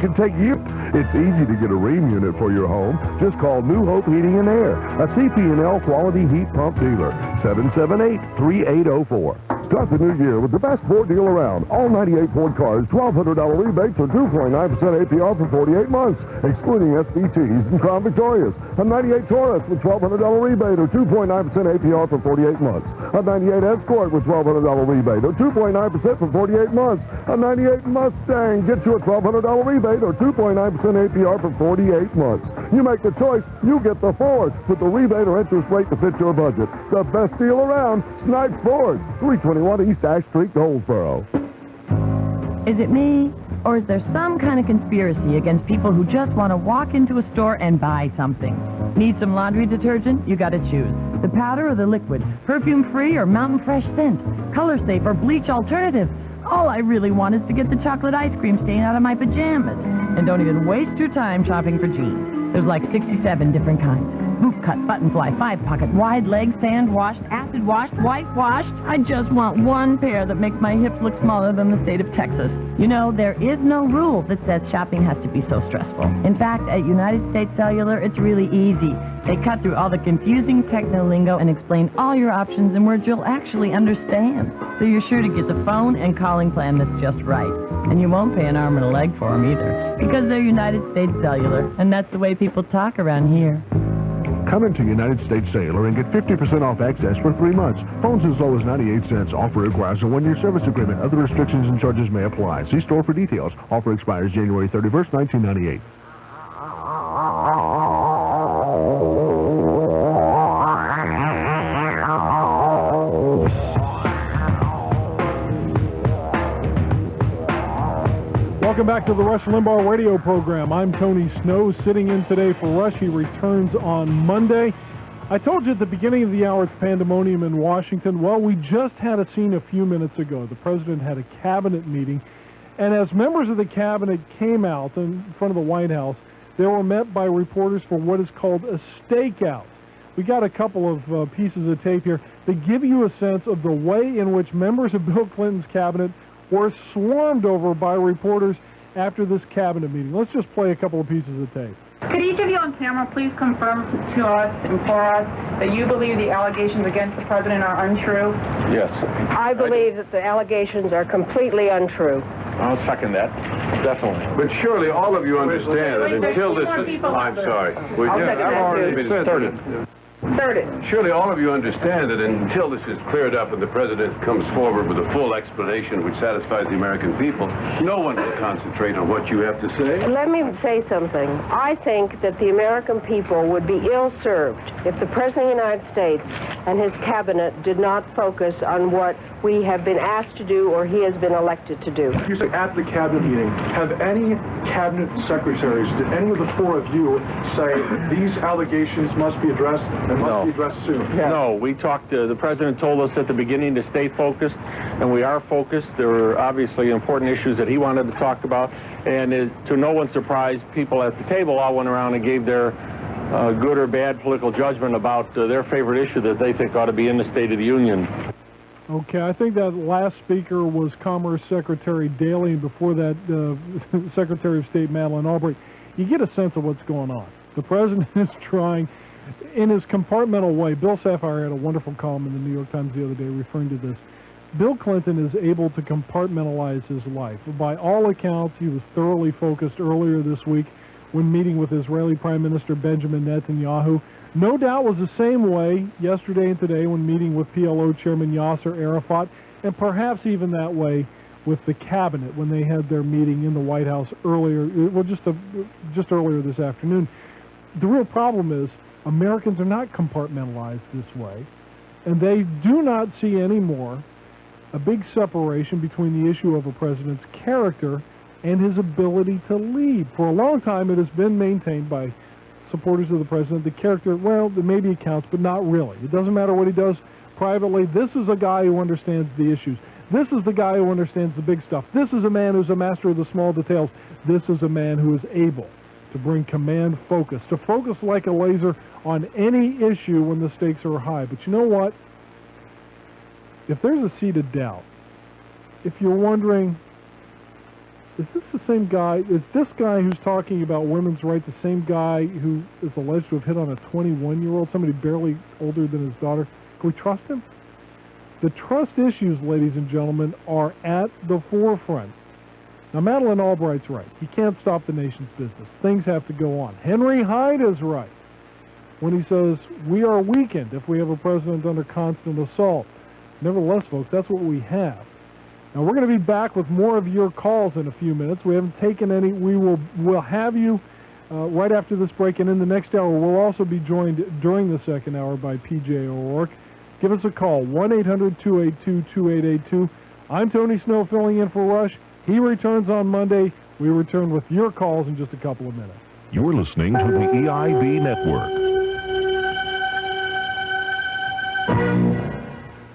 Can take years. It's easy to get a Ream unit for your home. Just call New Hope Heating and Air, a CP&L quality heat pump dealer. 778-3804. Start the new year with the best Ford deal around. All 98 Ford cars, $1,200 rebates or 2.9% APR for 48 months, excluding SVTs and Crown Victorias. A 98 Taurus with $1,200 rebate or 2.9% APR for 48 months. A 98 Escort with $1,200 rebate or 2.9% for 48 months. A 98 Mustang gets you a $1,200 rebate or 2.9% APR for 48 months. You make the choice, you get the Ford with the rebate or interest rate to fit your budget. The best deal around, Snipes Ford, 321 East Ash Street, Goldsboro. Is it me? Or is there some kind of conspiracy against people who just want to walk into a store and buy something? Need some laundry detergent? You got to choose. The powder or the liquid? Perfume-free or mountain fresh scent? Color-safe or bleach alternative? All I really want is to get the chocolate ice cream stain out of my pajamas. And don't even waste your time shopping for jeans. There's like 67 different kinds. Boot cut, button fly, 5-pocket, wide leg, sand washed, acid washed, white washed. I just want one pair that makes my hips look smaller than the state of Texas. You know, there is no rule that says shopping has to be so stressful. In fact, at United States Cellular, it's really easy. They cut through all the confusing techno-lingo and explain all your options in words you'll actually understand. So you're sure to get the phone and calling plan that's just right. And you won't pay an arm and a leg for them either, because they're United States Cellular, and that's the way people talk around here. Come into United States Cellular and get 50% off access for 3 months. Phones as low as 98 cents. Offer requires a 1-year service agreement. Other restrictions and charges may apply. See store for details. Offer expires January 31st, 1998. Welcome back to the Rush Limbaugh radio program. I'm Tony Snow, sitting in today for Rush. He returns on Monday. I told you at the beginning of the hour it's pandemonium in Washington. Well, we just had a scene a few minutes ago. The president had a cabinet meeting, and as members of the cabinet came out in front of the White House, they were met by reporters for what is called a stakeout. We got a couple of pieces of tape here that give you a sense of the way in which members of Bill Clinton's cabinet were swarmed over by reporters after this cabinet meeting. Let's just play a couple of pieces of tape. Could each of you on camera please confirm to us and for us that you believe the allegations against the president are untrue? Yes. I believe that the allegations are completely untrue. I'll second that. Definitely. But surely all of you understand that until this is... I'm sorry. I've already said Surely all of you understand that until this is cleared up and the president comes forward with a full explanation which satisfies the American people, no one will concentrate on what you have to say. Let me say something. I think that the American people would be ill-served if the President of the United States and his cabinet did not focus on what we have been asked to do or he has been elected to do. You say at the cabinet meeting, have any cabinet secretaries, did any of the four of you say these allegations must be addressed and must be addressed soon? Yeah. No, we talked, the president told us at the beginning to stay focused, and we are focused. There were obviously important issues that he wanted to talk about, and to no one's surprise, people at the table all went around and gave their good or bad political judgment about their favorite issue that they think ought to be in the State of the Union. Okay, I think that last speaker was Commerce Secretary Daley, and before that, Secretary of State Madeleine Albright. You get a sense of what's going on. The president is trying, in his compartmental way. Bill Safire had a wonderful column in the New York Times the other day referring to this. Bill Clinton is able to compartmentalize his life. By all accounts, he was thoroughly focused earlier this week when meeting with Israeli Prime Minister Benjamin Netanyahu. No doubt was the same way yesterday and today when meeting with PLO Chairman Yasser Arafat, and perhaps even that way with the cabinet when they had their meeting in the White House earlier, well, just earlier this afternoon. The real problem is Americans are not compartmentalized this way, and they do not see anymore a big separation between the issue of a president's character and his ability to lead. For a long time, it has been maintained by supporters of the president, the character, well, maybe it counts, but not really. It doesn't matter what he does privately. This is a guy who understands the issues. This is the guy who understands the big stuff. This is a man who's a master of the small details. This is a man who is able to bring command focus, to focus like a laser on any issue when the stakes are high. But you know what? If there's a seed of doubt, if you're wondering, Is this the same guy? Is this guy who's talking about women's rights the same guy who is alleged to have hit on a 21-year-old, somebody barely older than his daughter? Can we trust him? The trust issues, ladies and gentlemen, are at the forefront. Now, Madeleine Albright's right. He can't stop the nation's business. Things have to go on. Henry Hyde is right when he says we are weakened if we have a president under constant assault. Nevertheless, folks, that's what we have. Now, we're going to be back with more of your calls in a few minutes. We haven't taken any. We'll have you right after this break, and in the next hour, we'll also be joined during the second hour by P.J. O'Rourke. Give us a call, 1-800-282-2882. I'm Tony Snow filling in for Rush. He returns on Monday. We return with your calls in just a couple of minutes. You're listening to the EIB Network.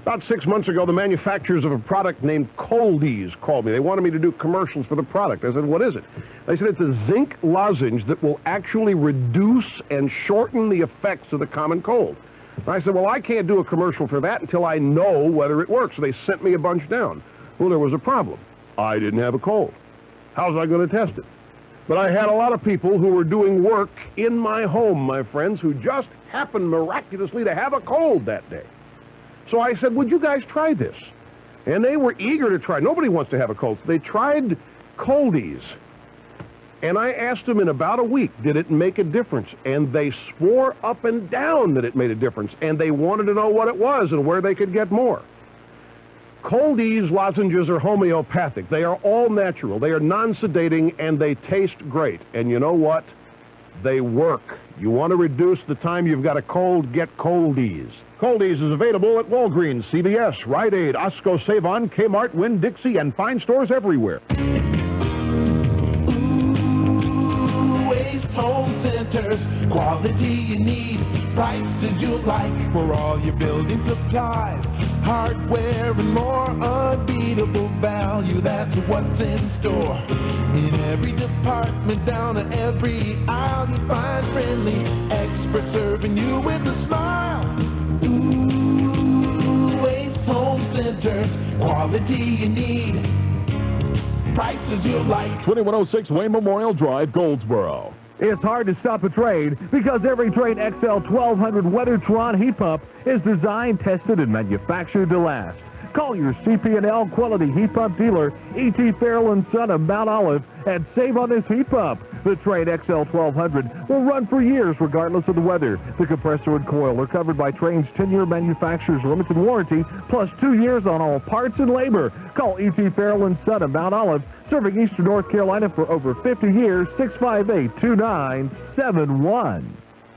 About 6 months ago, the manufacturers of a product named Coldies called me. They wanted me to do commercials for the product. I said, what is it? They said it's a zinc lozenge that will actually reduce and shorten the effects of the common cold. And I said, well, I can't do a commercial for that until I know whether it works. So they sent me a bunch down. Well, there was a problem. I didn't have a cold. How was I going to test it? But I had a lot of people who were doing work in my home, my friends, who just happened miraculously to have a cold that day. So I said, would you guys try this? And they were eager to try. Nobody wants to have a cold. So they tried Coldies. And I asked them in about a week, did it make a difference? And they swore up and down that it made a difference. And they wanted to know what it was and where they could get more. Coldies lozenges are homeopathic. They are all natural. They are non-sedating, and they taste great. And you know what? They work. You want to reduce the time you've got a cold, get Coldies. Coldies is available at Walgreens, CVS, Rite Aid, Osco, Save-On, Kmart, Winn-Dixie, and fine stores everywhere. Waste Home Centers, quality you need, prices you like for all your building supplies, hardware and more, unbeatable value, that's what's in store. In every department, down to every aisle, you find friendly experts serving you with a smile. Ooh, Waste Home Centers, quality you need, prices you like. 2106 Wayne Memorial Drive, Goldsboro. It's hard to stop a trade because every Trade XL 1200 Weathertron heat pump is designed, tested, and manufactured to last. Call your CP&L quality heat pump dealer, E.T. Farrell & Son of Mount Olive, and save on this heat pump. The Trade XL 1200 will run for years regardless of the weather. The compressor and coil are covered by Trane's 10-year manufacturer's limited warranty, plus 2 years on all parts and labor. Call E.T. Farrell & Son of Mount Olive, serving Eastern North Carolina for over 50 years, 658-2971.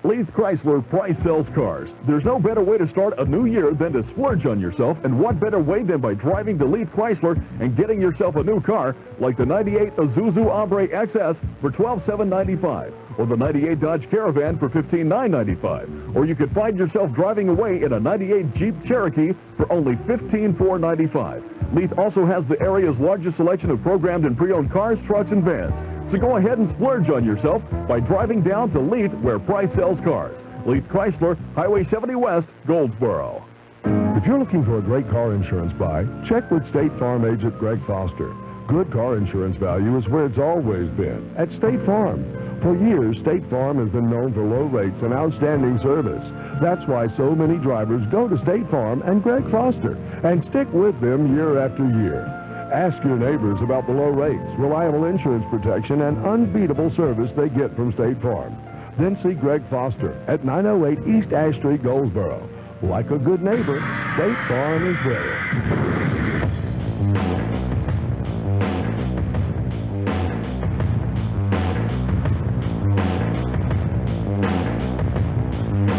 Leith Chrysler price sells cars. There's no better way to start a new year than to splurge on yourself, and what better way than by driving to Leith Chrysler and getting yourself a new car like the 98 Isuzu Hombre XS for $12,795, or the 98 Dodge Caravan for $15,995, or you could find yourself driving away in a 98 Jeep Cherokee for only $15,495. Leith also has the area's largest selection of programmed and pre-owned cars, trucks, and vans. So go ahead and splurge on yourself by driving down to Leith, where price sells cars. Leith Chrysler, Highway 70 West, Goldsboro. If you're looking for a great car insurance buy, check with State Farm agent Greg Foster. Good car insurance value is where it's always been, at State Farm. For years, State Farm has been known for low rates and outstanding service. That's why so many drivers go to State Farm and Greg Foster and stick with them year after year. Ask your neighbors about the low rates, reliable insurance protection, and unbeatable service they get from State Farm. Then see Greg Foster at 908 East Ash Street, Goldsboro. Like a good neighbor, State Farm is there.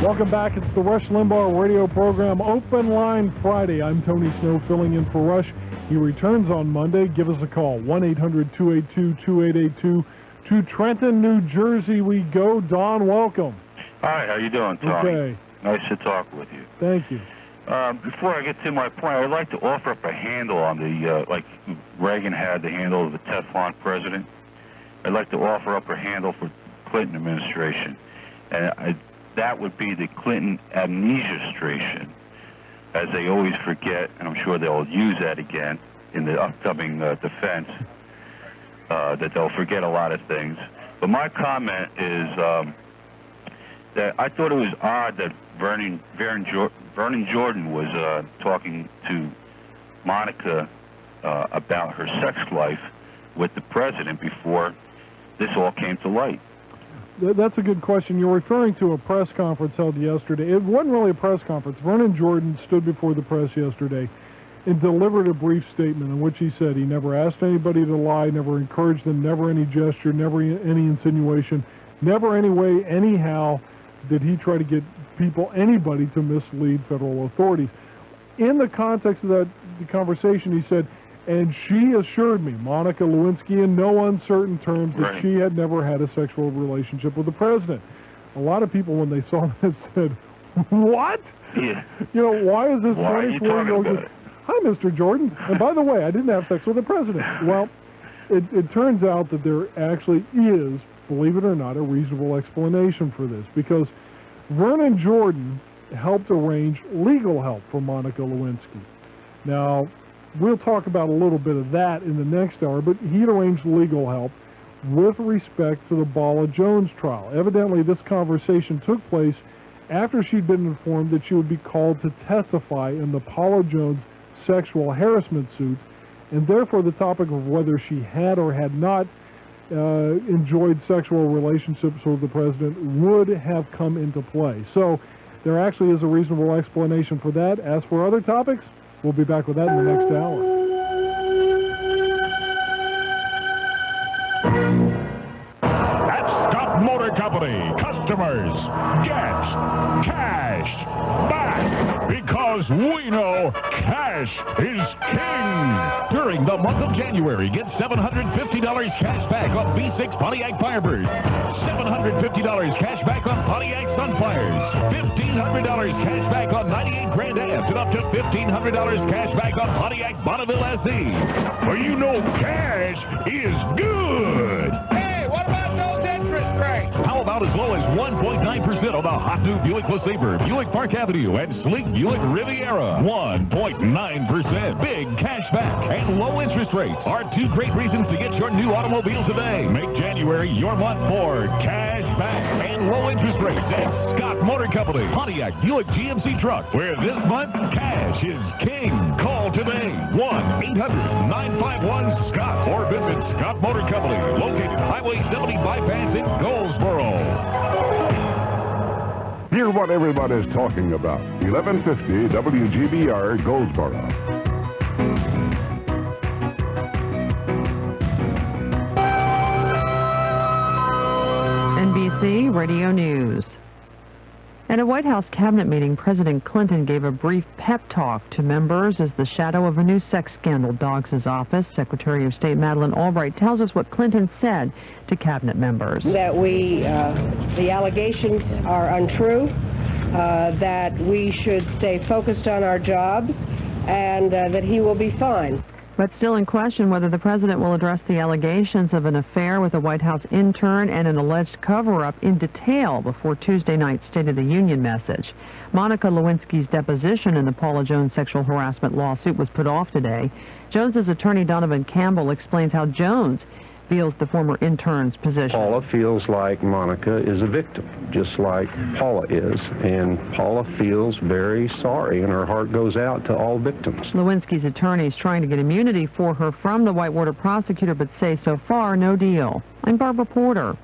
Welcome back. It's the Rush Limbaugh radio program, Open Line Friday. I'm Tony Snow filling in for Rush. He returns on Monday. Give us a call, 1-800-282-2882. To Trenton, New Jersey we go. Don, welcome. Hi, how you doing, Tony? Okay. Nice to talk with you. Thank you. Before I get to my point, I'd like to offer up a handle on the, like Reagan had the handle of the Teflon president. I'd like to offer up a handle for the Clinton administration. And that would be the Clinton amnesia-stration, as they always forget, and I'm sure they'll use that again in the upcoming defense. that they'll forget a lot of things. But my comment is that I thought it was odd that Vernon Jordan was talking to Monica about her sex life with the president before this all came to light. That's a good question. You're referring to a press conference held yesterday. It wasn't really a press conference. Vernon Jordan stood before the press yesterday and delivered a brief statement in which he said he never asked anybody to lie, never encouraged them, never any gesture, never any insinuation, never any way, anyhow, did he try to get people, anybody, to mislead federal authorities. In the context of the conversation, he said, and she assured me, Monica Lewinsky, in no uncertain terms, that she had never had a sexual relationship with the president. A lot of people, when they saw this, said, what? Yeah. You know, why is this Why are you talking about it? Hi, Mr. Jordan. And by the way, I didn't have sex with the president. Well, it turns out that there actually is, believe it or not, a reasonable explanation for this, because Vernon Jordan helped arrange legal help for Monica Lewinsky. Now, we'll talk about a little bit of that in the next hour, but he'd arranged legal help with respect to the Paula Jones trial. Evidently, this conversation took place after she'd been informed that she would be called to testify in the Paula Jones sexual harassment suit, and therefore the topic of whether she had or had not enjoyed sexual relationships with the president would have come into play. So there actually is a reasonable explanation for that. As for other topics, we'll be back with that in the next hour. At Scott Motor Company, customers get cash back because we know cash is king. During the month of January, get $750 cash back on V6 Pontiac Firebird, $750 cash back on Pontiac Sunfires, $1,500 cash back on 98 Grand Ams, and up to $1,500 cash back on Pontiac Bonneville SE. For you know cash is good. Hey, what about those interest rates? How about as low as 1.9% on the hot new Buick LeSabre, Buick Park Avenue, and sleek Buick Riviera? 1.9%. Big cash back and low interest rates are two great reasons to get your new automobile today. Make January your month for cash back and low interest rates at Scott Motor Company, Pontiac Buick GMC truck, where this month cash is king. Call today, 1-800-951-SCOTT, or visit Scott Motor Company, located Highway 70 bypass in Goldsboro. Hear what everybody's talking about. 1150 WGBR Goldsboro. NBC Radio News. At a White House cabinet meeting, President Clinton gave a brief pep talk to members as the shadow of a new sex scandal dogs his office. Secretary of State Madeleine Albright tells us what Clinton said to cabinet members. That the allegations are untrue, that we should stay focused on our jobs, and that he will be fine. But still in question whether the president will address the allegations of an affair with a White House intern and an alleged cover-up in detail before Tuesday night's State of the Union message. Monica Lewinsky's deposition in the Paula Jones sexual harassment lawsuit was put off today. Jones's attorney Donovan Campbell explains how Jones feels the former intern's position. Paula feels like Monica is a victim, just like Paula is, and Paula feels very sorry, and her heart goes out to all victims. Lewinsky's attorney is trying to get immunity for her from the Whitewater prosecutor, but say so far, no deal. I'm Barbara Porter.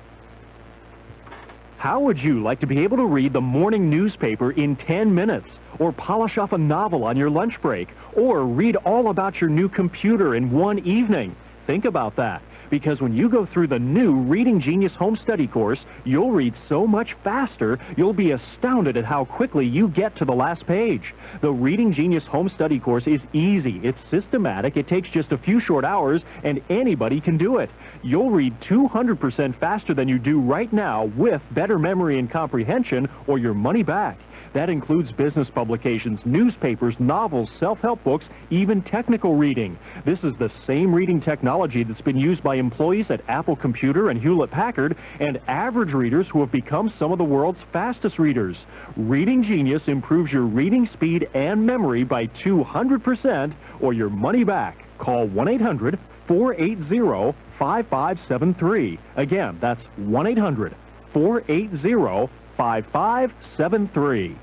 How would you like to be able to read the morning newspaper in 10 minutes, or polish off a novel on your lunch break, or read all about your new computer in one evening? Think about that. Because when you go through the new Reading Genius Home Study course, you'll read so much faster, you'll be astounded at how quickly you get to the last page. The Reading Genius Home Study course is easy, it's systematic, it takes just a few short hours, and anybody can do it. You'll read 200% faster than you do right now with better memory and comprehension, or your money back. That includes business publications, newspapers, novels, self-help books, even technical reading. This is the same reading technology that's been used by employees at Apple Computer and Hewlett-Packard and average readers who have become some of the world's fastest readers. Reading Genius improves your reading speed and memory by 200% or your money back. Call 1-800 1-800-480-5573. Again, that's 1-800-480-5573.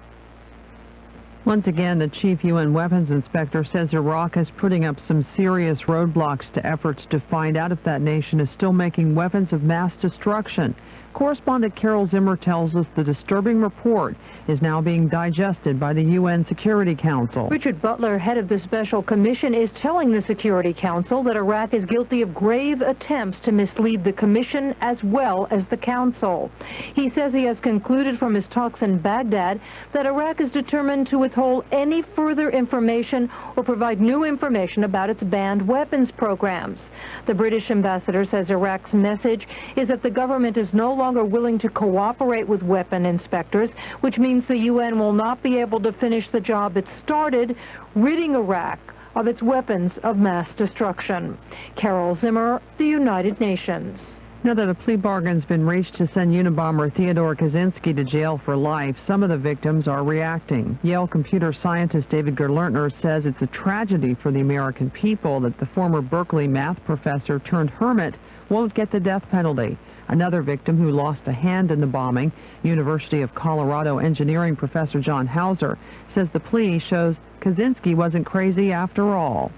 Once again, the chief UN weapons inspector says Iraq is putting up some serious roadblocks to efforts to find out if that nation is still making weapons of mass destruction. Correspondent Carol Zimmer tells us the disturbing report is now being digested by the UN Security Council. Richard Butler, head of the Special Commission, is telling the Security Council that Iraq is guilty of grave attempts to mislead the Commission as well as the Council. He says he has concluded from his talks in Baghdad that Iraq is determined to withhold any further information or provide new information about its banned weapons programs. The British ambassador says Iraq's message is that the government is no longer willing to cooperate with weapon inspectors, which means the UN will not be able to finish the job it started, ridding Iraq of its weapons of mass destruction. Carol Zimmer, the United Nations. Now that a plea bargain's been reached to send Unabomber Theodore Kaczynski to jail for life, some of the victims are reacting. Yale computer scientist David Gerlertner says it's a tragedy for the American people that the former Berkeley math professor turned hermit won't get the death penalty. Another victim who lost a hand in the bombing, University of Colorado engineering professor John Hauser, says the plea shows Kaczynski wasn't crazy after all.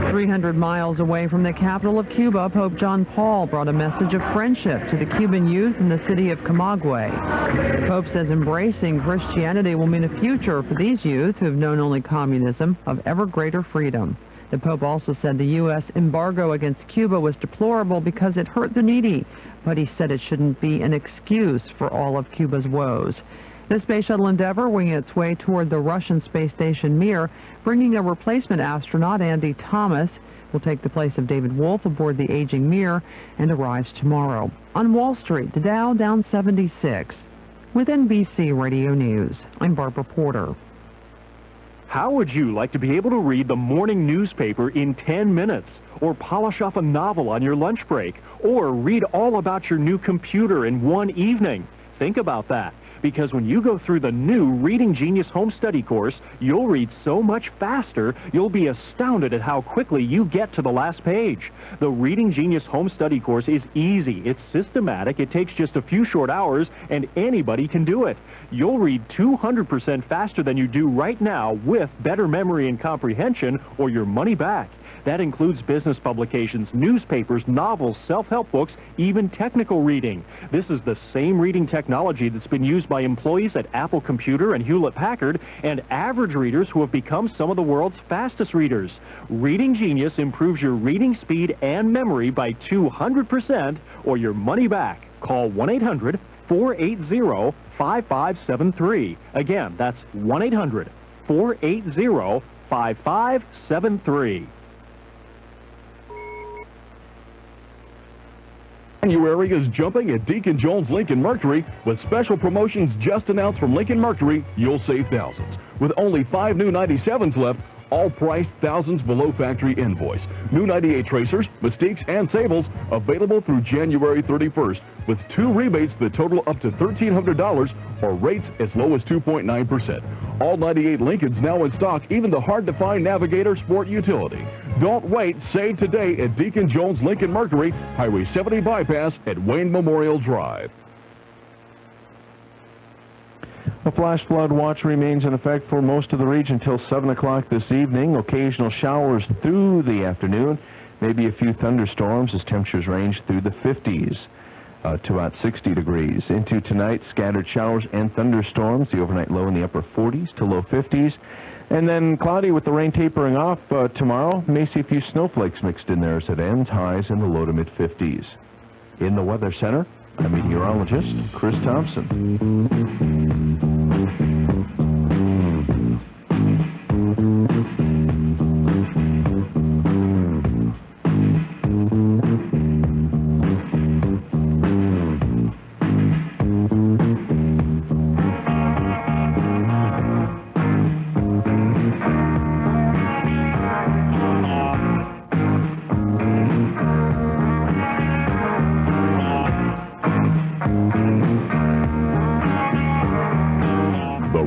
300 miles away from the capital of Cuba, Pope John Paul brought a message of friendship to the Cuban youth in the city of Camagüey. The Pope says embracing Christianity will mean a future for these youth who have known only communism of ever greater freedom. The Pope also said the U.S. embargo against Cuba was deplorable because it hurt the needy, but he said it shouldn't be an excuse for all of Cuba's woes. The space shuttle Endeavour, winging its way toward the Russian space station Mir, bringing a replacement astronaut, Andy Thomas, will take the place of David Wolf aboard the aging Mir and arrives tomorrow. On Wall Street, the Dow down 76. With NBC Radio News, I'm Barbara Porter. How would you like to be able to read the morning newspaper in 10 minutes, or polish off a novel on your lunch break, or read all about your new computer in one evening? Think about that, because when you go through the new Reading Genius Home Study course, you'll read so much faster, you'll be astounded at how quickly you get to the last page. The Reading Genius Home Study course is easy, it's systematic, it takes just a few short hours, and anybody can do it. You'll read 200% faster than you do right now with better memory and comprehension, or your money back. That includes business publications, newspapers, novels, self-help books, even technical reading. This is the same reading technology that's been used by employees at Apple Computer and Hewlett-Packard and average readers who have become some of the world's fastest readers. Reading Genius improves your reading speed and memory by 200% or your money back. Call 1-800-480-5573. Again, that's 1-800-480-5573. January is jumping at Deacon Jones Lincoln Mercury. With special promotions just announced from Lincoln Mercury, you'll save thousands. With only 5 new 97s left, all priced thousands below factory invoice. New 98 Tracers, Mystiques, and Sables available through January 31st with 2 rebates that total up to $1,300 or rates as low as 2.9%. All 98 Lincolns now in stock, even the hard-to-find Navigator Sport Utility. Don't wait. Save today at Deacon Jones Lincoln Mercury, Highway 70 bypass at Wayne Memorial Drive. A flash flood watch remains in effect for most of the region until 7 o'clock this evening. Occasional showers through the afternoon. Maybe a few thunderstorms as temperatures range through the 50s to about 60 degrees. Into tonight, scattered showers and thunderstorms. The overnight low in the upper 40s to low 50s. And then cloudy with the rain tapering off tomorrow. May see a few snowflakes mixed in there as it ends. Highs in the low to mid 50s. In the Weather Center, I'm meteorologist Chris Thompson.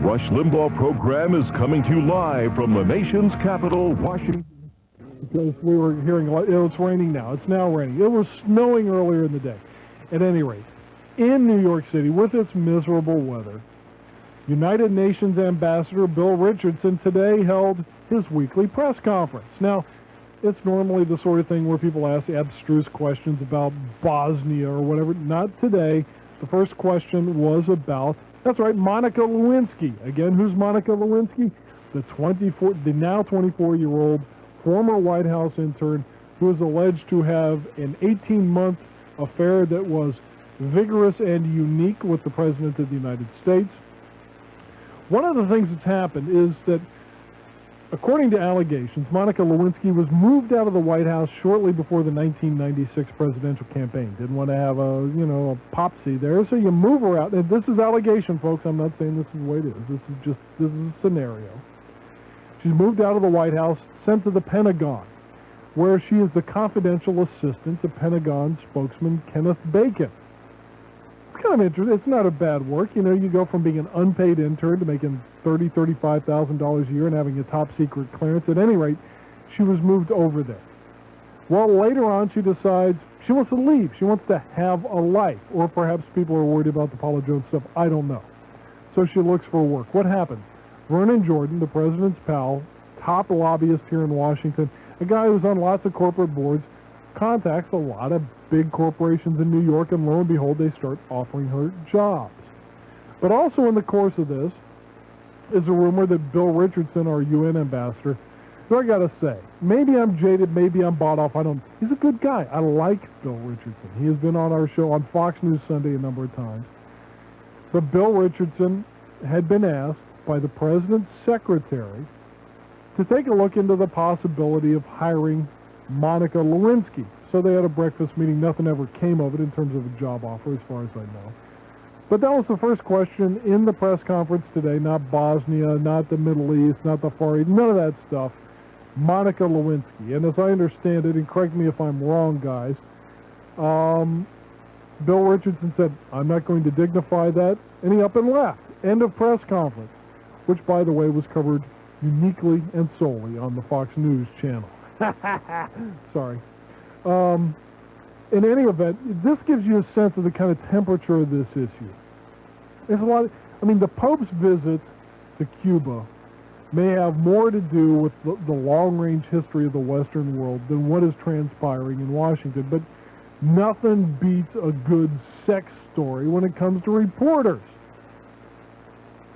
Rush Limbaugh program is coming to you live from the nation's capital, Washington. Because we were hearing, it's raining now. It's now raining. It was snowing earlier in the day. At any rate, in New York City, with its miserable weather, United Nations Ambassador Bill Richardson today held his weekly press conference. Now, it's normally the sort of thing where people ask abstruse questions about Bosnia or whatever. Not today. The first question was about, that's right, Monica Lewinsky. Again, who's Monica Lewinsky? The now 24-year-old former White House intern who is alleged to have an 18-month affair that was vigorous and unique with the President of the United States. One of the things that's happened is that, according to allegations, Monica Lewinsky was moved out of the White House shortly before the 1996 presidential campaign. Didn't want to have a popsy there, so you move her out. And this is allegation, folks. I'm not saying this is the way it is. This is a scenario. She's moved out of the White House, sent to the Pentagon, where she is the confidential assistant to Pentagon spokesman Kenneth Bacon. It's kind of interesting. It's not a bad work. You know, you go from being an unpaid intern to making $30,000, $35,000 a year and having a top secret clearance. At any rate, she was moved over there. Well, later on, she decides she wants to leave. She wants to have a life. Or perhaps people are worried about the Paula Jones stuff. I don't know. So she looks for work. What happens? Vernon Jordan, the president's pal, top lobbyist here in Washington, a guy who's on lots of corporate boards, contacts a lot of big corporations in New York, and lo and behold, they start offering her jobs. But also in the course of this is a rumor that Bill Richardson, our UN ambassador, so I got to say, maybe I'm jaded, maybe I'm bought off, he's a good guy. I like Bill Richardson. He has been on our show on Fox News Sunday a number of times. But Bill Richardson had been asked by the president's secretary to take a look into the possibility of hiring Monica Lewinsky. So they had a breakfast meeting. Nothing ever came of it in terms of a job offer, as far as I know. But that was the first question in the press conference today. Not Bosnia, not the Middle East, not the Far East, none of that stuff. Monica Lewinsky. And as I understand it, and correct me if I'm wrong, guys, Bill Richardson said, I'm not going to dignify that, and he up and left. End of press conference, which, by the way, was covered uniquely and solely on the Fox News channel. Sorry. In any event, this gives you a sense of the kind of temperature of this issue. There's a lot the Pope's visit to Cuba may have more to do with the long-range history of the Western world than what is transpiring in Washington. But nothing beats a good sex story when it comes to reporters,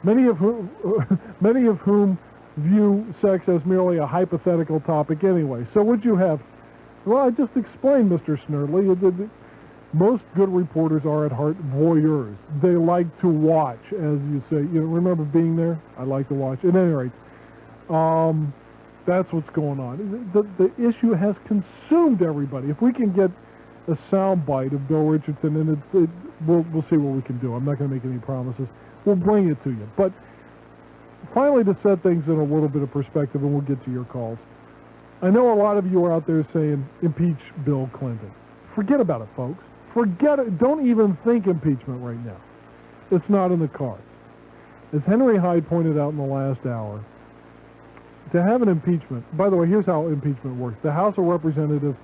many of whom view sex as merely a hypothetical topic anyway. So would you have? Well, I just explained, Mr. Snerdley. Most good reporters are at heart voyeurs. They like to watch, as you say. You know, remember being there? I like to watch. At any rate, that's what's going on. The issue has consumed everybody. If we can get a sound bite of Bill Richardson, and we'll see what we can do. I'm not going to make any promises. We'll bring it to you. But finally, to set things in a little bit of perspective, and we'll get to your calls. I know a lot of you are out there saying, impeach Bill Clinton. Forget about it, folks. Forget it. Don't even think impeachment right now. It's not in the cards. As Henry Hyde pointed out in the last hour, to have an impeachment, by the way, here's how impeachment works. The House of Representatives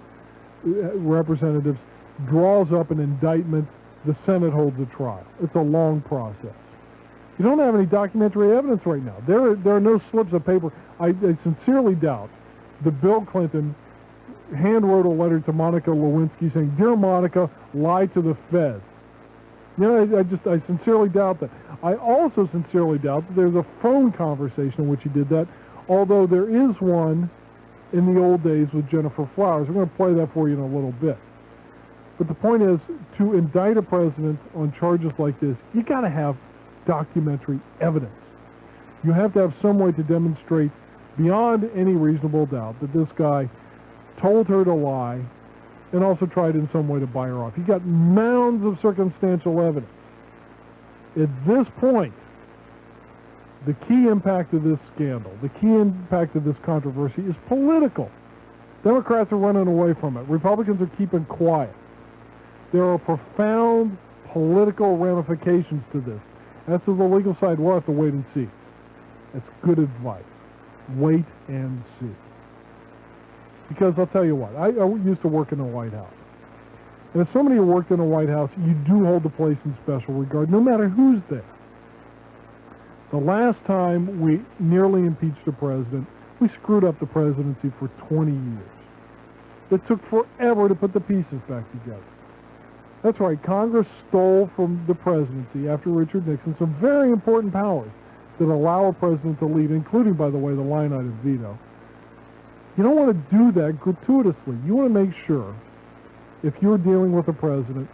draws up an indictment. The Senate holds a trial. It's a long process. You don't have any documentary evidence right now. There are no slips of paper. I sincerely doubt that Bill Clinton hand-wrote a letter to Monica Lewinsky saying, "Dear Monica, lie to the feds." You know, I sincerely doubt that. I also sincerely doubt that there's a phone conversation in which he did that, although there is one in the old days with Jennifer Flowers. We're going to play that for you in a little bit. But the point is, to indict a president on charges like this, you got to have documentary evidence. You have to have some way to demonstrate beyond any reasonable doubt that this guy told her to lie and also tried in some way to buy her off. You got mounds of circumstantial evidence. At this point, the key impact of this scandal, the key impact of this controversy is political. Democrats are running away from it. Republicans are keeping quiet. There are profound political ramifications to this. As to the legal side, we'll have to wait and see. That's good advice. Wait and see. Because I'll tell you what, I used to work in the White House. And as somebody who worked in the White House, you do hold the place in special regard, no matter who's there. The last time we nearly impeached a president, we screwed up the presidency for 20 years. It took forever to put the pieces back together. That's right, Congress stole from the presidency after Richard Nixon some very important powers that allow a president to lead, including, by the way, the line item veto. You don't want to do that gratuitously. You want to make sure, if you're dealing with a president,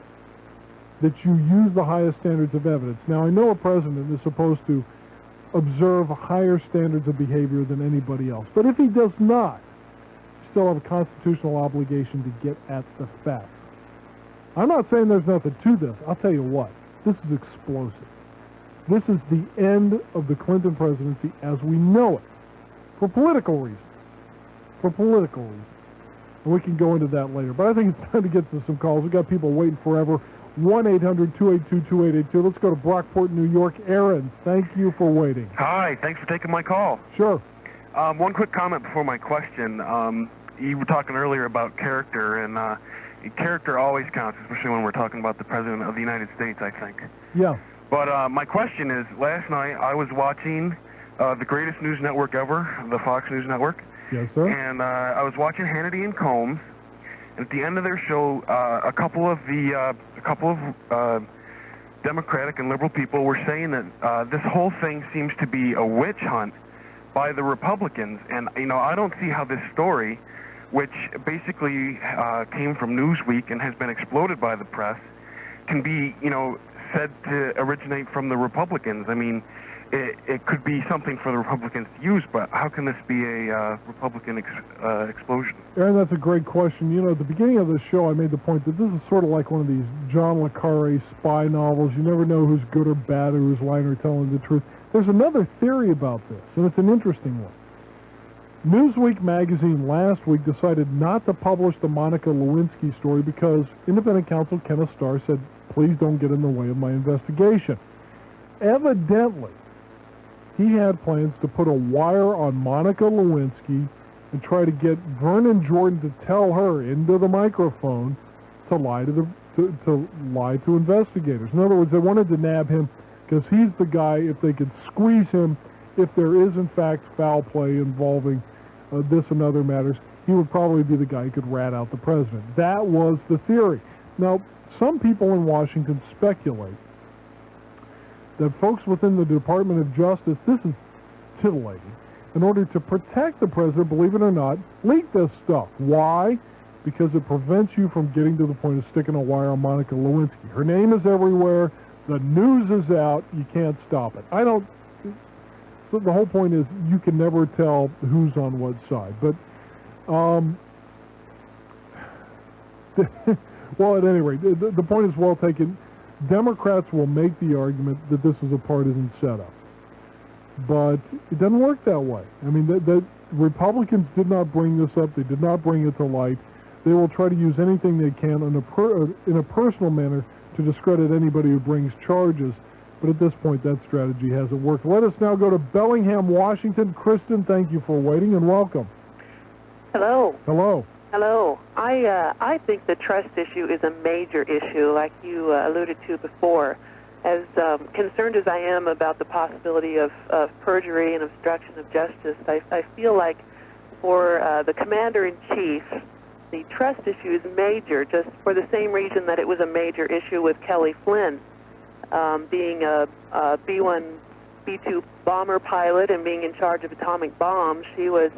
that you use the highest standards of evidence. Now, I know a president is supposed to observe higher standards of behavior than anybody else, but if he does not, you still have a constitutional obligation to get at the facts. I'm not saying there's nothing to this. I'll tell you what, this is explosive. This is the end of the Clinton presidency as we know it, for political reasons. For political reasons. And we can go into that later. But I think it's time to get to some calls. We've got people waiting forever. 1-800-282-2882. Let's go to Brockport, New York. Aaron, thank you for waiting. Hi, thanks for taking my call. Sure. One quick comment before my question. You were talking earlier about character, and character always counts, especially when we're talking about the President of the United States, I think. Yeah. But my question is, last night I was watching the greatest news network ever, the Fox News Network. Yes, sir. And I was watching Hannity and Combs. And at the end of their show, a couple of Democratic and liberal people were saying that this whole thing seems to be a witch hunt by the Republicans. And I don't see how this story, which basically came from Newsweek and has been exploded by the press, can be said to originate from the Republicans. I mean, it could be something for the Republicans to use, but how can this be a Republican explosion? Aaron, that's a great question. At the beginning of the show, I made the point that this is sort of like one of these John le Carre spy novels. You never know who's good or bad or who's lying or telling the truth. There's another theory about this, and it's an interesting one. Newsweek magazine last week decided not to publish the Monica Lewinsky story because independent counsel Kenneth Starr said, please don't get in the way of my investigation. Evidently, he had plans to put a wire on Monica Lewinsky and try to get Vernon Jordan to tell her into the microphone to lie to investigators. In other words, they wanted to nab him because he's the guy, if they could squeeze him, if there is in fact foul play involving this and other matters, he would probably be the guy who could rat out the president. That was the theory. Now, some people in Washington speculate that folks within the Department of Justice, this is titillating, in order to protect the president, believe it or not, leak this stuff. Why? Because it prevents you from getting to the point of sticking a wire on Monica Lewinsky. Her name is everywhere. The news is out. You can't stop it. So the whole point is you can never tell who's on what side. But, well, at any rate, the point is well taken. Democrats will make the argument that this is a partisan setup. But it doesn't work that way. I mean, the Republicans did not bring this up. They did not bring it to light. They will try to use anything they can in a personal manner to discredit anybody who brings charges. But at this point, that strategy hasn't worked. Let us now go to Bellingham, Washington. Kristen, thank you for waiting and welcome. Hello. Hello. Hello. I think the trust issue is a major issue, like you alluded to before. As concerned as I am about the possibility of perjury and obstruction of justice, I feel like for the Commander-in-Chief, the trust issue is major, just for the same reason that it was a major issue with Kelly Flynn. Being a B-1, B-2 bomber pilot and being in charge of atomic bombs, she was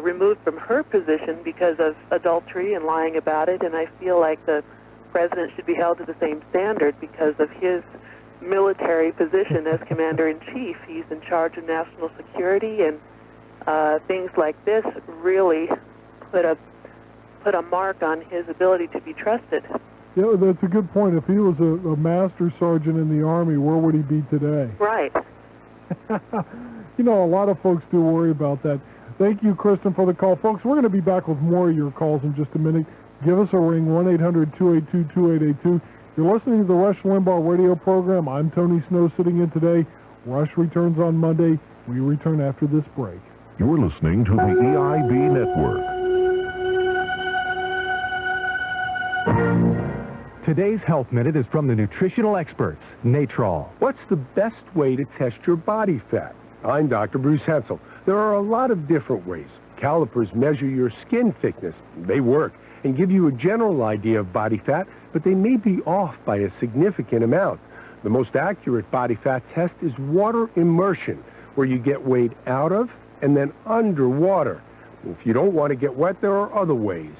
removed from her position because of adultery and lying about it, and I feel like the president should be held to the same standard because of his military position as Commander-in-Chief. He's in charge of national security, and things like this really put a mark on his ability to be trusted. Yeah, that's a good point. If he was a master sergeant in the Army, where would he be today? Right. A lot of folks do worry about that. Thank you, Kristen, for the call. Folks, we're going to be back with more of your calls in just a minute. Give us a ring, 1-800-282-2882. You're listening to the Rush Limbaugh radio program. I'm Tony Snow sitting in today. Rush returns on Monday. We return after this break. You're listening to the EIB Network. Today's Health Minute is from the nutritional experts, Natrol. What's the best way to test your body fat? I'm Dr. Bruce Hensel. There are a lot of different ways. Calipers measure your skin thickness. They work and give you a general idea of body fat, but they may be off by a significant amount. The most accurate body fat test is water immersion, where you get weighed out of and then under water. If you don't want to get wet, there are other ways.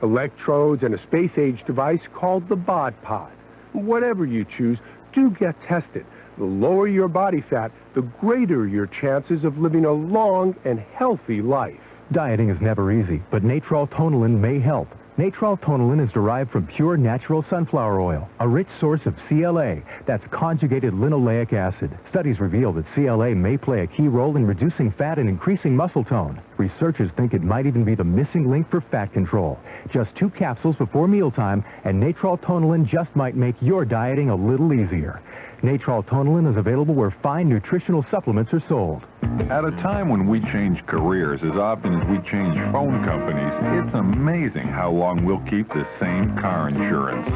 Electrodes and a space-age device called the bod pod. Whatever you choose, do get tested. The lower your body fat, the greater your chances of living a long and healthy life. Dieting is never easy, but Natrol Tonilin may help. Natrol Tonilin is derived from pure natural sunflower oil, a rich source of CLA, that's conjugated linoleic acid. Studies reveal that CLA may play a key role in reducing fat and increasing muscle tone. Researchers think it might even be the missing link for fat control. Just 2 capsules before mealtime, and Natrol Tonilin just might make your dieting a little easier. Natrol Tonilin is available where fine nutritional supplements are sold. At a time when we change careers as often as we change phone companies, it's amazing how long we'll keep the same car insurance.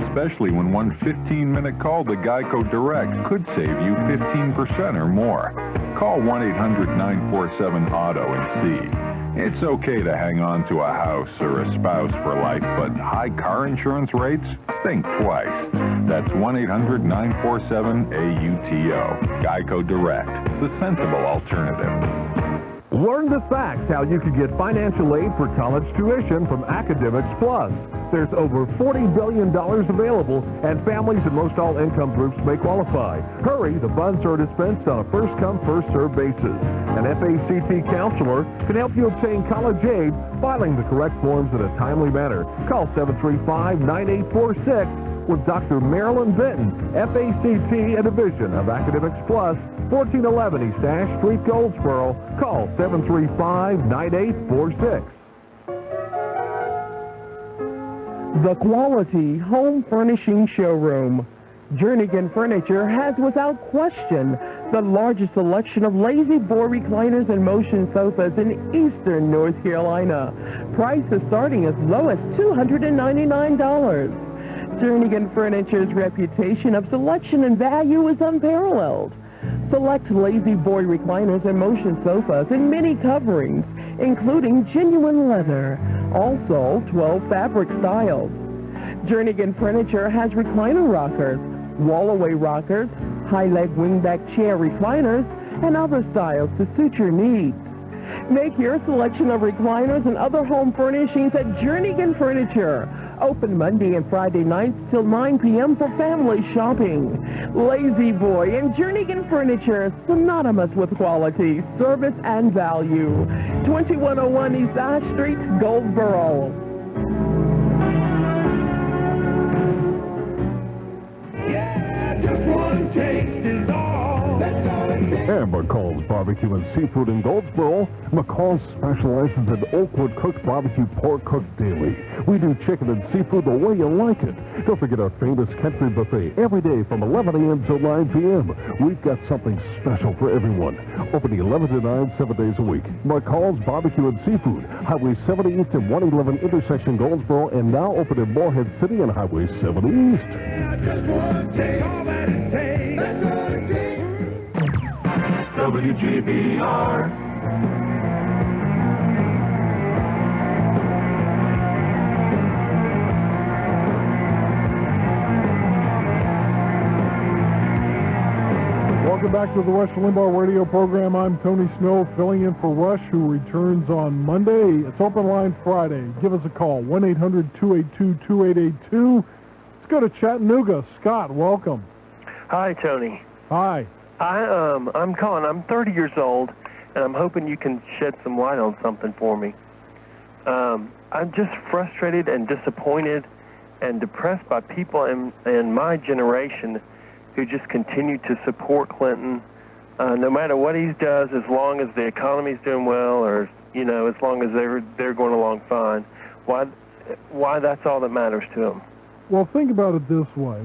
Especially when one 15-minute call to Geico Direct could save you 15% or more. Call 1-800-947-AUTO and see. It's okay to hang on to a house or a spouse for life, but high car insurance rates? Think twice. That's 1-800-947-AUTO. Geico Direct, the sensible alternative. Learn the facts how you can get financial aid for college tuition from Academics Plus. There's over $40 billion available, and families in most all income groups may qualify. Hurry, the funds are dispensed on a first-come, first-served basis. An FACT counselor can help you obtain college aid, filing the correct forms in a timely manner. Call 735-9846 with Dr. Marilyn Benton, FACT, a division of Academics Plus, 1411 East Ash Street, Goldsboro. Call 735-9846. The Quality Home Furnishing Showroom. Jernigan Furniture has, without question, the largest selection of lazy boy recliners and motion sofas in eastern North Carolina. Prices starting as low as $299. Jernigan Furniture's reputation of selection and value is unparalleled. Select lazy boy recliners and motion sofas in many coverings, including genuine leather. Also, 12 fabric styles. Jernigan Furniture has recliner rockers, wall-away rockers, high-leg wingback chair recliners, and other styles to suit your needs. Make your selection of recliners and other home furnishings at Jernigan Furniture. Open Monday and Friday nights till 9 p.m. for family shopping. Lazy Boy and Jernigan Furniture, synonymous with quality, service, and value. 2101 East Ash Street, Goldsboro. Yeah, just one taste is all. That's all it takes. And McCall's Barbecue and Seafood in Goldsboro. McCall's specializes in Oakwood cooked barbecue pork cooked daily. We do chicken and seafood the way you like it. Don't forget our famous country buffet every day from 11 a.m. till 9 p.m. We've got something special for everyone. Open 11 to 9, 7 days a week. McCall's Barbecue and Seafood, Highway 70 East and 111 intersection Goldsboro, and now open in Morehead City and Highway 70 East. Yeah, just one taste, all that it takes. That's all it takes. WGBR. Welcome back to the Rush Limbaugh radio program. I'm Tony Snow, filling in for Rush, who returns on Monday. It's Open Line Friday. Give us a call, 1-800-282-2882. Let's go to Chattanooga. Scott, welcome. Hi, Tony. Hi. I'm calling. I'm 30 years old, and I'm hoping you can shed some light on something for me. I'm just frustrated and disappointed and depressed by people in my generation who just continue to support Clinton, no matter what he does, as long as the economy's doing well, or as long as they're going along fine. Why that's all that matters to them? Well, think about it this way.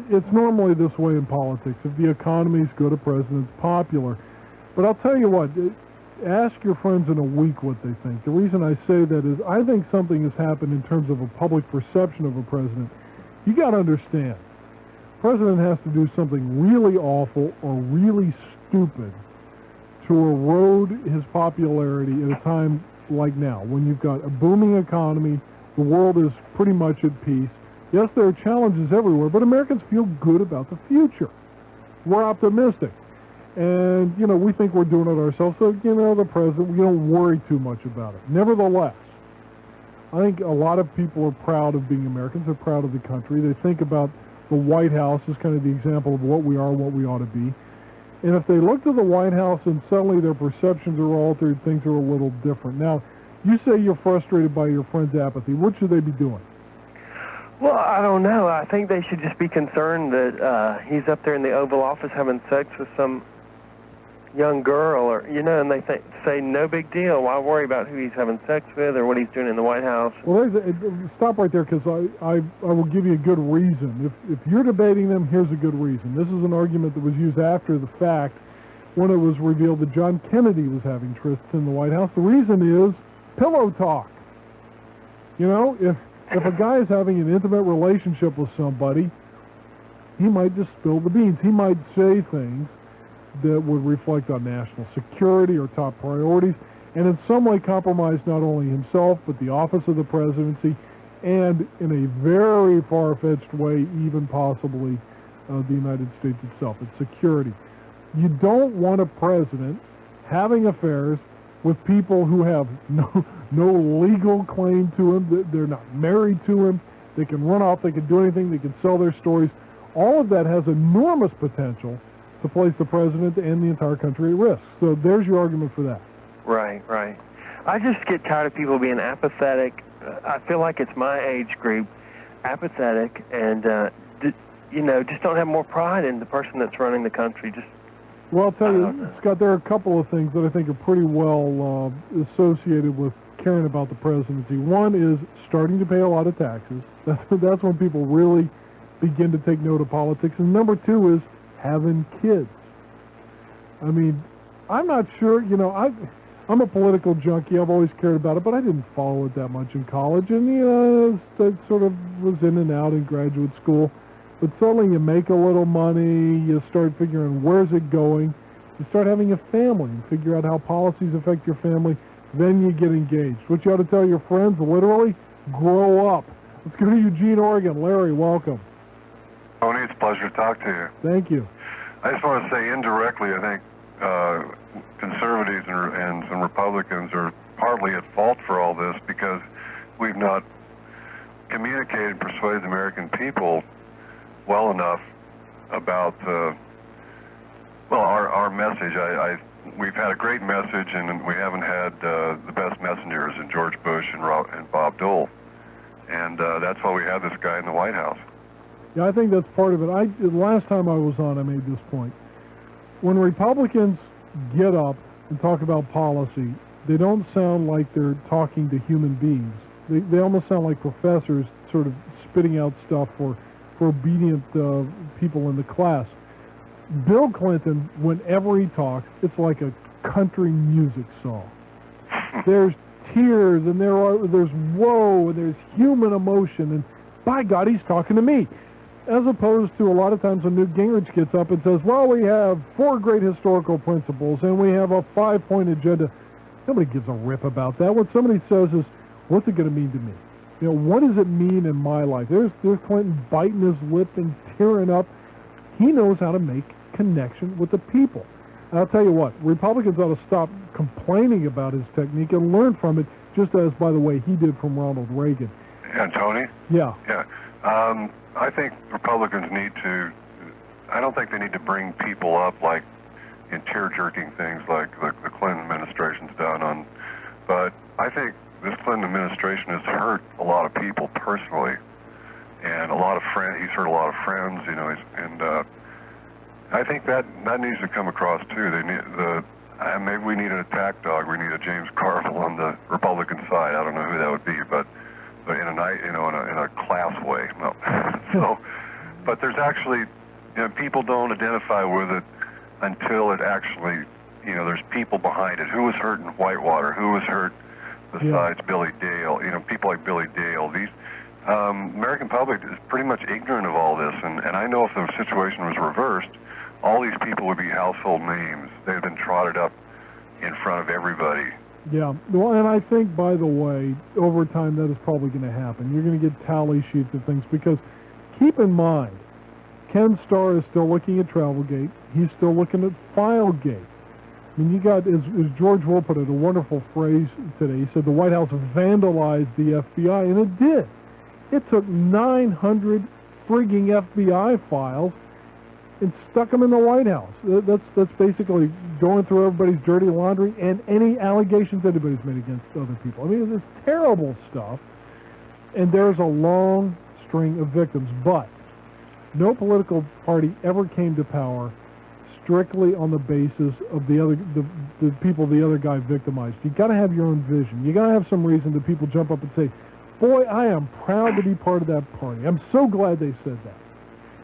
it's normally this way in politics. If the economy's good, a president's popular. But I'll tell you what, ask your friends in a week what they think. The reason I say that is I think something has happened in terms of a public perception of a president. You got to understand, the president has to do something really awful or really stupid to erode his popularity at a time like now, when you've got a booming economy, the world is pretty much at peace. Yes, there are challenges everywhere, but Americans feel good about the future. We're optimistic. And, you know, we think we're doing it ourselves, so, you know, the president, we don't worry too much about it. Nevertheless, I think a lot of people are proud of being Americans. They're proud of the country. They think about the White House as kind of the example of what we are and what we ought to be. And if they look to the White House and suddenly their perceptions are altered, things are a little different. Now, you say you're frustrated by your friend's apathy. What should they be doing? Well, I don't know. I think they should just be concerned that he's up there in the Oval Office having sex with some young girl, or, you know, and they say, no big deal. Why worry about who he's having sex with or what he's doing in the White House? Well, stop right there, because I will give you a good reason. If you're debating them, here's a good reason. This is an argument that was used after the fact when it was revealed that John Kennedy was having trysts in the White House. The reason is pillow talk. You know, if a guy is having an intimate relationship with somebody, he might just spill the beans. He might say things that would reflect on national security or top priorities, and in some way compromise not only himself, but the office of the presidency, and in a very far-fetched way, even possibly the United States itself, its security. You don't want a president having affairs with people who have no legal claim to him. They're not married to him. They can run off. They can do anything. They can sell their stories. All of that has enormous potential to place the president and the entire country at risk. So there's your argument for that. Right, right. I just get tired of people being apathetic. I feel like it's my age group, apathetic, and, you know, just don't have more pride in the person that's running the country. Just, well, I'll tell you, Scott, there are a couple of things that I think are pretty well associated with caring about the presidency. One is starting to pay a lot of taxes. That's when people really begin to take note of politics. And number two is having kids. I mean, I'm not sure, you know, I'm a political junkie. I've always cared about it, but I didn't follow it that much in college. And, you know, I sort of was in and out in graduate school. But suddenly you make a little money, you start figuring where's it going, you start having a family and figure out how policies affect your family, then you get engaged. What you ought to tell your friends, literally, grow up. Let's go to Eugene, Oregon. Larry, welcome. Tony, it's a pleasure to talk to you. Thank you. I just want to say indirectly, I think conservatives and some Republicans are partly at fault for all this because we've not communicated and persuaded the American people well enough about our message. We've had a great message, and we haven't had the best messengers in George Bush and Bob Dole, and that's why we have this guy in the White House. Yeah, I think that's part of it. The last time I was on, I made this point. When Republicans get up and talk about policy, they don't sound like they're talking to human beings. They almost sound like professors sort of spitting out stuff for obedient people in the class. Bill Clinton, whenever he talks, it's like a country music song. There's tears, and there's woe, and there's human emotion, and by God, he's talking to me. As opposed to a lot of times when Newt Gingrich gets up and says, well, we have 4 great historical principles, and we have a 5-point agenda. Nobody gives a rip about that. What somebody says is, what's it going to mean to me? You know, what does it mean in my life? There's Clinton biting his lip and tearing up. He knows how to make connection with the people. And I'll tell you what, Republicans ought to stop complaining about his technique and learn from it, just as, by the way, he did from Ronald Reagan. And Tony? Yeah. Yeah. I think Republicans I don't think they need to bring people up like in tear-jerking things like the Clinton administration's done but I think this Clinton administration has hurt a lot of people personally, and a lot of friends. He's hurt a lot of friends, you know, and I think that needs to come across too. Maybe we need an attack dog. We need a James Carville on the Republican side. I don't know who that would be, but in a class way. No. So but there's actually, people don't identify with it until it actually, there's people behind it. Who was hurt in Whitewater? Who was hurt besides Billy Dale? People like Billy Dale. These American public is pretty much ignorant of all this, and I know if the situation was reversed, all these people would be household names. They've been trotted up in front of everybody. Yeah, well, and I think, by the way, over time that is probably going to happen. You're going to get tally sheets of things, because keep in mind, Ken Starr is still looking at Travelgate. He's still looking at Filegate. I mean, you got, as George Will put it, a wonderful phrase today. He said the White House vandalized the FBI, and it did. It took 900 frigging FBI files and stuck them in the White House. That's basically going through everybody's dirty laundry and any allegations anybody's made against other people. I mean, it's terrible stuff, and there's a long string of victims. But no political party ever came to power strictly on the basis of the people the other guy victimized. You got to have your own vision. You got to have some reason that people jump up and say, "Boy, I am proud to be part of that party. I'm so glad they said that."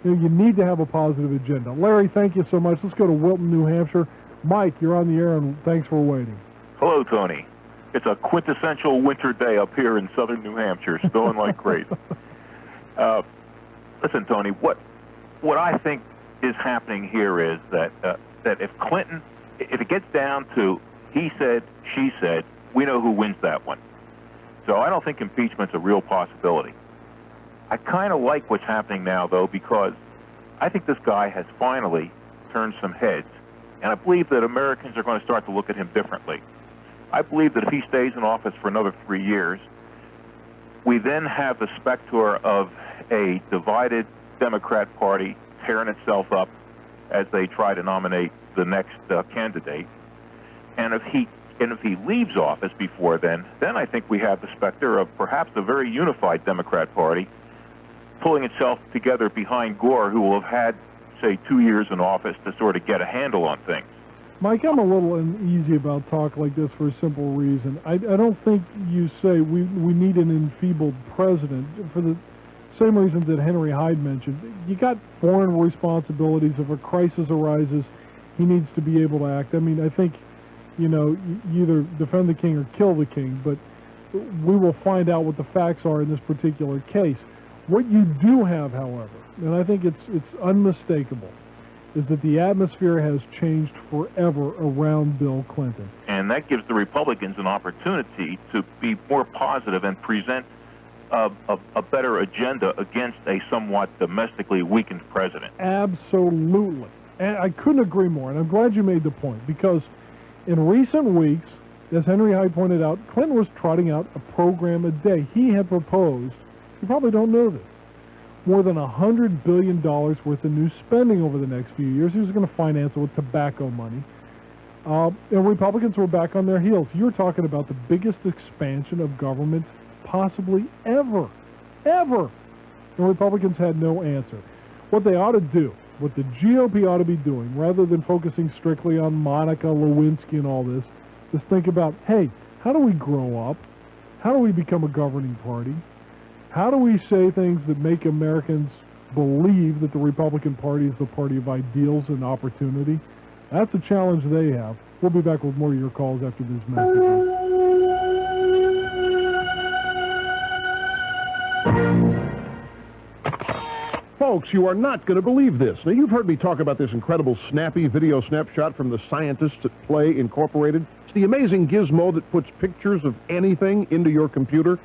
You need to have a positive agenda. Larry, thank you so much. Let's go to Wilton, New Hampshire. Mike, you're on the air, and thanks for waiting. Hello, Tony. It's a quintessential winter day up here in southern New Hampshire, snowing like crazy. Listen, Tony, what I think is happening here is that if Clinton, if it gets down to he said, she said, we know who wins that one. So I don't think impeachment's a real possibility. I kind of like what's happening now, though, because I think this guy has finally turned some heads, and I believe that Americans are going to start to look at him differently. I believe that if he stays in office for another 3 years, we then have the specter of a divided Democrat Party tearing itself up as they try to nominate the next candidate. And if he leaves office before then I think we have the specter of perhaps a very unified Democrat Party pulling itself together behind Gore, who will have had, say, 2 years in office to sort of get a handle on things. Mike, I'm a little uneasy about talk like this for a simple reason. I don't think you say we need an enfeebled president for the same reasons that Henry Hyde mentioned. You got foreign responsibilities. If a crisis arises, he needs to be able to act. I mean, I think, you either defend the king or kill the king, but we will find out what the facts are in this particular case. What you do have, however, and I think it's unmistakable, is that the atmosphere has changed forever around Bill Clinton. And that gives the Republicans an opportunity to be more positive and present a better agenda against a somewhat domestically weakened president. Absolutely. And I couldn't agree more, and I'm glad you made the point, because in recent weeks, as Henry Hyde pointed out, Clinton was trotting out a program a day. He had proposed, you probably don't know this, more than $100 billion worth of new spending over the next few years. He was going to finance it with tobacco money. And Republicans were back on their heels. You're talking about the biggest expansion of government possibly ever. And Republicans had no answer. What they ought to do, what the GOP ought to be doing, rather than focusing strictly on Monica Lewinsky and all this, is think about, hey, how do we grow up? How do we become a governing party? How do we say things that make Americans believe that the Republican Party is the party of ideals and opportunity? That's a challenge they have. We'll be back with more of your calls after these messages. Folks, you are not going to believe this. Now, you've heard me talk about this incredible snappy video snapshot from the Scientists at Play Incorporated. It's the amazing gizmo that puts pictures of anything into your computer.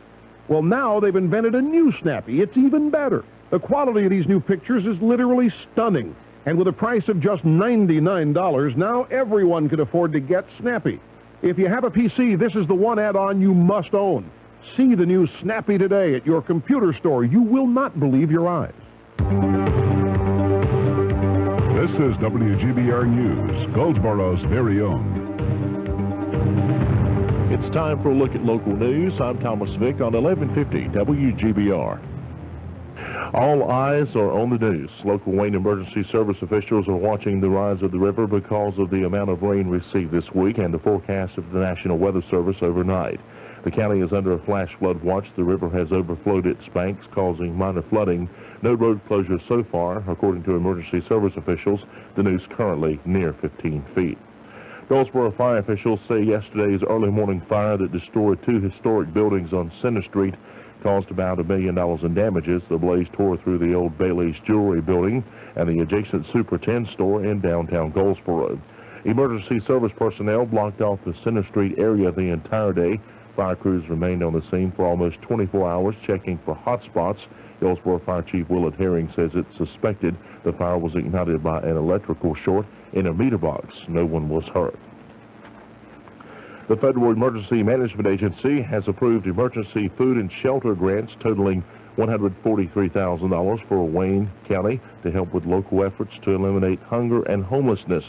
Well, now they've invented a new Snappy. It's even better. The quality of these new pictures is literally stunning. And with a price of just $99, now everyone can afford to get Snappy. If you have a PC, this is the one add-on you must own. See the new Snappy today at your computer store. You will not believe your eyes. This is WGBR News, Goldsboro's very own. It's time for a look at local news. I'm Thomas Vick on 1150 WGBR. All eyes are on the news. Local Wayne Emergency Service officials are watching the rise of the river because of the amount of rain received this week and the forecast of the National Weather Service overnight. The county is under a flash flood watch. The river has overflowed its banks, causing minor flooding. No road closures so far. According to emergency service officials, the noose currently near 15 feet. Goldsboro fire officials say yesterday's early morning fire that destroyed 2 historic buildings on Center Street caused about $1 million in damages. The blaze tore through the old Bailey's Jewelry building and the adjacent Super 10 store in downtown Goldsboro. Emergency service personnel blocked off the Center Street area the entire day. Fire crews remained on the scene for almost 24 hours checking for hot spots. Goldsboro Fire Chief Willard Herring says it's suspected the fire was ignited by an electrical short in a meter box. No one was hurt. The Federal Emergency Management Agency has approved emergency food and shelter grants totaling $143,000 for Wayne County to help with local efforts to eliminate hunger and homelessness.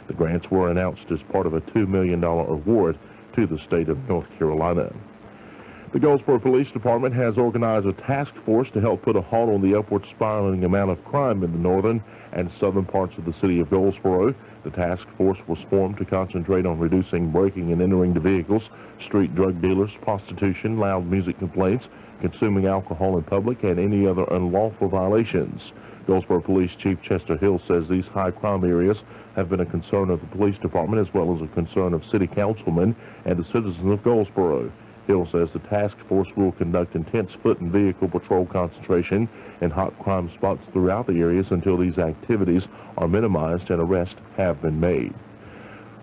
The grants were announced as part of a $2 million award to the state of North Carolina. The Goldsboro Police Department has organized a task force to help put a halt on the upward spiraling amount of crime in the northern and southern parts of the city of Goldsboro. The task force was formed to concentrate on reducing breaking and entering the vehicles, street drug dealers, prostitution, loud music complaints, consuming alcohol in public, and any other unlawful violations. Goldsboro Police Chief Chester Hill says these high crime areas have been a concern of the police department as well as a concern of city councilmen and the citizens of Goldsboro. Hill says the task force will conduct intense foot and vehicle patrol concentration in hot crime spots throughout the areas until these activities are minimized and arrests have been made.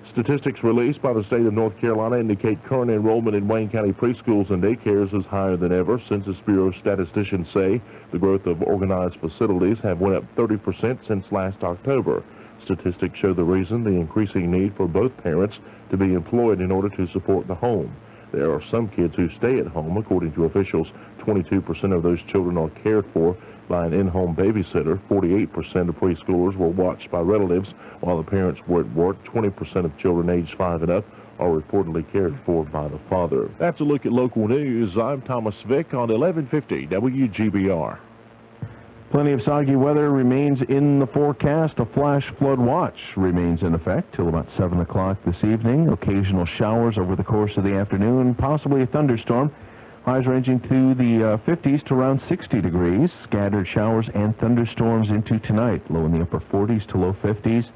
Statistics released by the state of North Carolina indicate current enrollment in Wayne County preschools and daycares is higher than ever. Census Bureau statisticians say the growth of organized facilities have went up 30% since last October. Statistics show the reason the increasing need for both parents to be employed in order to support the home. There are some kids who stay at home. According to officials, 22% of those children are cared for by an in-home babysitter. 48% of preschoolers were watched by relatives while the parents were at work. 20% of children aged 5 and up are reportedly cared for by the father. That's a look at local news. I'm Thomas Vick on 1150 WGBR. Plenty of soggy weather remains in the forecast. A flash flood watch remains in effect till about 7 o'clock this evening. Occasional showers over the course of the afternoon, possibly a thunderstorm. Highs ranging to the 50s to around 60 degrees. Scattered showers and thunderstorms into tonight. Low in the upper 40s to low 50s.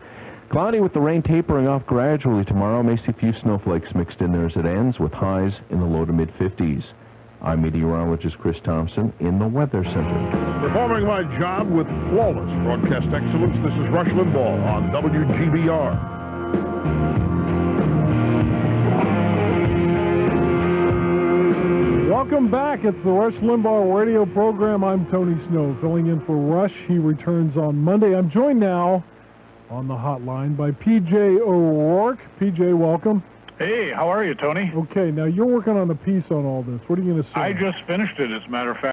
Cloudy with the rain tapering off gradually tomorrow. May see a few snowflakes mixed in there as it ends with highs in the low to mid 50s. I'm meteorologist Chris Thompson in the Weather Center. Performing my job with flawless broadcast excellence, this is Rush Limbaugh on WGBR. Welcome back. It's the Rush Limbaugh radio program. I'm Tony Snow, filling in for Rush. He returns on Monday. I'm joined now on the hotline by P.J. O'Rourke. P.J., welcome. Hey, how are you, Tony? Okay, now you're working on a piece on all this. What are you going to say? I just finished it, as a matter of fact.